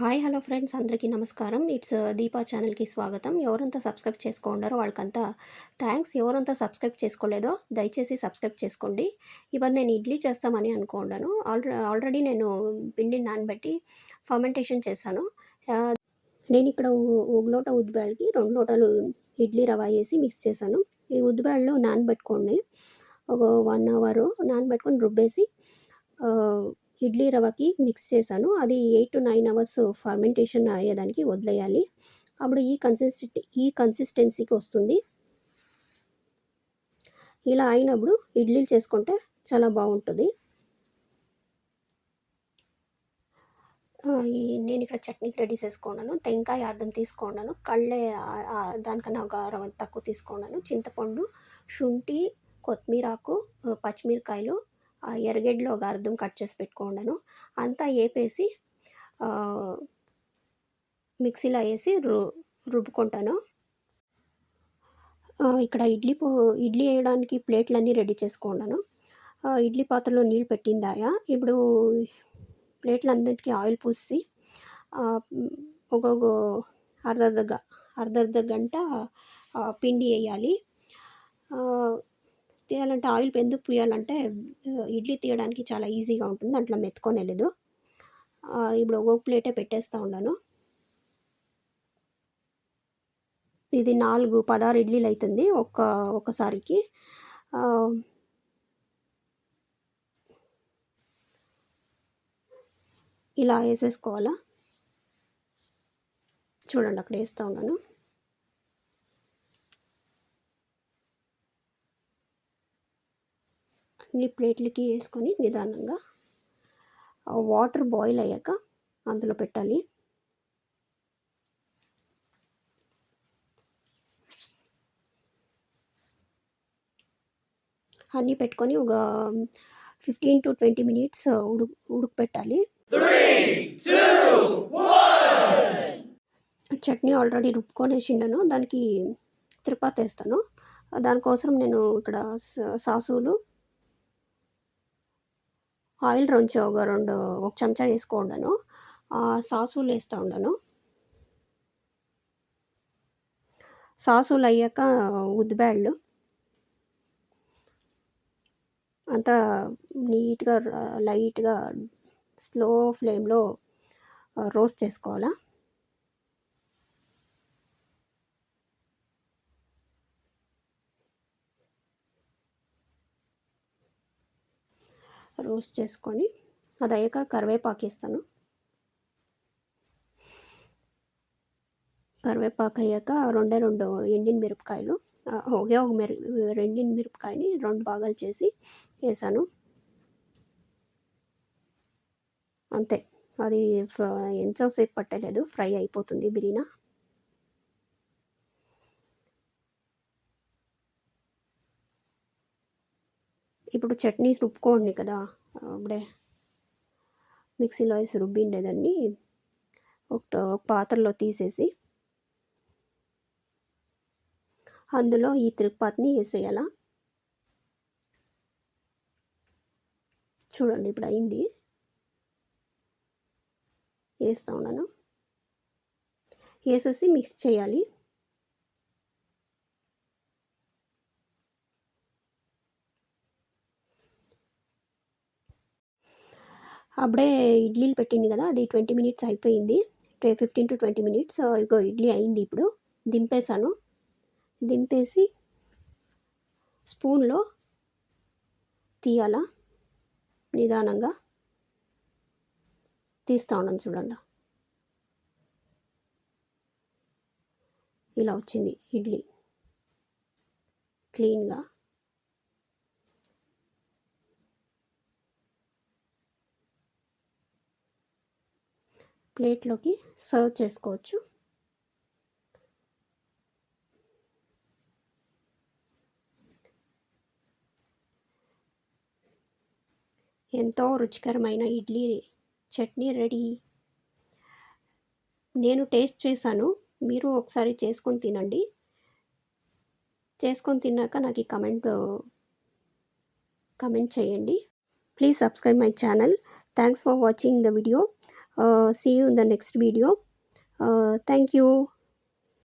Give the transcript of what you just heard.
Hi hello friends, అందరికీ నమస్కారం. It's Deepa ఛానల్కి స్వాగతం. ఎవరంతా సబ్స్క్రైబ్ చేసుకోండారో వాళ్ళకంతా థ్యాంక్స్. ఎవరంతా సబ్స్క్రైబ్ చేసుకోలేదో దయచేసి సబ్స్క్రైబ్ చేసుకోండి. ఇవాళ నేను ఇడ్లీ చేస్తామని అనుకున్నాను. ఆల్రెడీ నేను పిండిని నానబెట్టి ఫర్మెంటేషన్ చేశాను. నేను ఇక్కడ ఒక లోట ఉద్దిబ్యాళ్ళకి 2 లోటాలు ఇడ్లీ రవ వేసి మిక్స్ చేశాను. ఈ ఉద్దిబ్యాళ్ళు నానబెట్టుకోండి. ఒక 1 అవర్ నానబెట్టుకొని రుబ్బేసి ఇడ్లీ రవ్వకి మిక్స్ చేశాను. అది 8 to 9 అవర్స్ ఫర్మెంటేషన్ అయ్యేదానికి వదిలేయాలి. అప్పుడు ఈ కన్సిస్టెన్సీకి వస్తుంది. ఇలా అయినప్పుడు ఇడ్లీలు చేసుకుంటే చాలా బాగుంటుంది. నేను ఇక్కడ చట్నీకి రెడీ చేసుకున్నాను. టెంకాయ అర్థం తీసుకున్నాను. కళ్ళే దానికన్నా ఒక తక్కువ తీసుకున్నాను. చింతపండు, శుంఠి, కొత్తిమీరాకు, పచ్చిమిరకాయలు, ఎర్రగడ్డలు ఒక అర్థం కట్ చేసి పెట్టుకున్నాను. అంతా వేపేసి మిక్సీలో వేసి రుబ్బుకుంటాను. ఇక్కడ ఇడ్లీ వేయడానికి ప్లేట్లన్నీ రెడీ చేసుకున్నాను. ఇడ్లీ పాత్రలో నీళ్ళు పెట్టిందాయా. ఇప్పుడు ప్లేట్లందరికీ ఆయిల్ పూసి ఒక్కొక్క అర్ధ గంట పిండి వేయాలి. తీయాలంటే ఆయిల్ ఎందుకు పూయాలంటే ఇడ్లీ తీయడానికి చాలా ఈజీగా ఉంటుంది, అట్లా మెత్తుకొని వెళ్ళదు. ఇప్పుడు ఒక్కొక్క ప్లేటే పెట్టేస్తూ ఉన్నాను. ఇది 16 ఇడ్లీలు అవుతుంది ఒక్కసారికి. ఇలా వేసేసుకోవాలా. చూడండి, అక్కడ వేస్తూ ఉన్నాను. అన్ని ప్లేట్లకి వేసుకొని నిదానంగా వాటర్ బాయిల్ అయ్యాక అందులో పెట్టాలి. అన్నీ పెట్టుకొని ఒక 15 to 20 మినిట్స్ ఉడకపెట్టాలి. చట్నీ ఆల్రెడీ రుబ్బుకొని వేసిండాను, దానికి తిరుపతి వేస్తాను. దానికోసం నేను ఇక్కడ సాసులు, ఆయిల్ రంచి ఒక చెంచా వేసుకుండాను. సాసులు వేస్తూ ఉన్నాను. సాసులు అయ్యాక ఉద్దిబ్యాళ్ళు అంతా నీట్గా లైట్గా స్లో ఫ్లేమ్లో రోస్ట్ చేసుకోవాలా. రోస్ట్ చేసుకొని అది అయ్యాక కరివేపాకు వేస్తాను. కరివేపాకు అయ్యాక 2 ఎండిన మిరపకాయలు, ఒకే ఒక ఎండిన మిరపకాయని 2 భాగాలు చేసి వేసాను. అంతే, అది ఎంతోసేపు పట్టలేదు, ఫ్రై అయిపోతుంది బిర్యానీ. ఇప్పుడు చట్నీ రుబ్బుకోండి కదా, అప్పుడే మిక్సీలో వేసి రుబ్బిండేదాన్ని ఒక పాత్రలో తీసేసి అందులో ఈ తిరుపతిని వేసేయాల. చూడండి, ఇప్పుడు అయింది. వేస్తూ ఉన్నాను. వేసేసి మిక్స్ చేయాలి. అప్పుడే ఇడ్లీలు పెట్టింది కదా, అది 20 మినిట్స్ అయిపోయింది. 15 to 20 మినిట్స్. ఇగో ఇడ్లీ అయింది. ఇప్పుడు దింపేసాను. దింపేసి స్పూన్లో తీయాల. నిదానంగా తీస్తూ ఉన్నాను. చూడండి, ఇలా వచ్చింది ఇడ్లీ క్లీన్గా. ప్లేట్లోకి సర్వ్ చేసుకోవచ్చు. ఎంతో రుచికరమైన ఇడ్లీ చట్నీ రెడీ. నేను టేస్ట్ చేశాను, మీరు ఒకసారి చేసుకొని తినండి. చేసుకొని తిన్నాక నాకు కమెంట్ చేయండి. Please subscribe my channel. Thanks for watching the video. See you in the next video. Thank you.